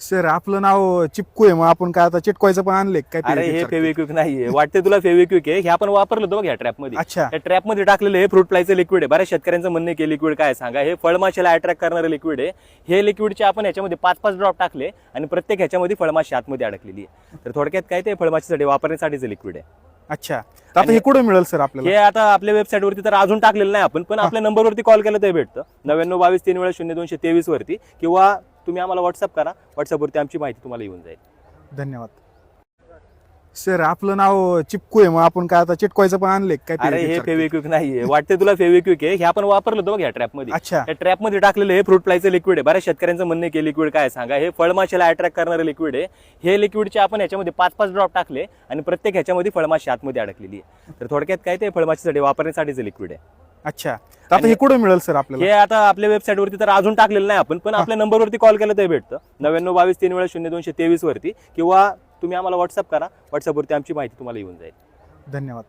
Sir आपलं नाव चिपकू आहे, मग आपण काय आता चिटकवायचं पण आणले काय अरे हे फेविक्विक? फेविक्विक नाहीये, वाटते तुला फेविक्विक आहे. हे आपण वापरलं होतं बघ ह्या ट्रॅप मध्ये. अच्छा. त्या ट्रॅप मध्ये टाकलेलं हे फ्रूट फ्लायचं लिक्विड आहे. बऱ्याच शेतकऱ्यांचं म्हणणं आहे की लिक्विड काय सांगा, हे फळमाशीला अट्रॅक्ट करणारं लिक्विड आहे. हे लिक्विडचे आपण ह्याच्यामध्ये 5-5 ड्रॉप टाकले आणि प्रत्येक ह्याच्यामध्ये फळमाशी आतमध्ये अडकलेली आहे. तर थोडक्यात काय ते फळमाशीसाठी वापरण्यासाठीचं लिक्विड आहे. अच्छा, तर आता हे कुठे मिळेल सर आपल्याला? हे आता आपल्या वेबसाईट वरती तर अजून टाकलेलं नाही आपण, पण आपल्या नंबरवरती कॉल केला तर भेटतं 9922 3 वेळा 0223 वरती, किंवा तुम्ही आम्हाला व्हॉट्सअप करा. व्हॉट्सअपवरती आमची माहिती तुम्हाला येऊन जाईल. धन्यवाद. सर आपलं नाव चिपकू आहे, मग आपण काय आता चिटकवायचं पण आणले काय अरे हे फेविक्विक? फेविक्विक नाहीये, वाटते तुला फेविक्विक आहे. हे आपण वापरलं होतं बघ ह्या ट्रॅप मध्ये. अच्छा. त्या ट्रॅप मध्ये टाकलेलं हे फ्रूट फ्लायचं लिक्विड आहे. बऱ्याच शेतकऱ्यांचं म्हणणं आहे की लिक्विड काय सांगा, हे फळमाशीला अट्रॅक्ट करणारं लिक्विड आहे. हे लिक्विडचे आपण ह्याच्यामध्ये 5-5 ड्रॉप टाकले आणि प्रत्येक ह्याच्यामध्ये फळमाशी आतमध्ये अडकलेली आहे. तर थोडक्यात काय ते फळमाशीसाठी वापरण्यासाठीचं लिक्विड आहे. अच्छा, तर आता हे कुठे मिळेल सर आपल्याला? हे आता आपल्या वेबसाईट वरती तर अजून टाकलेलं नाही आपण, पण आपल्या नंबरवरती कॉल केला तर भेटतं 9922 3 वेळा 0223 वरती, किंवा तुम्ही आम्हाला व्हॉट्सअप करा. व्हॉट्सअपवरती आमची माहिती तुम्हाला येऊन जाईल. धन्यवाद.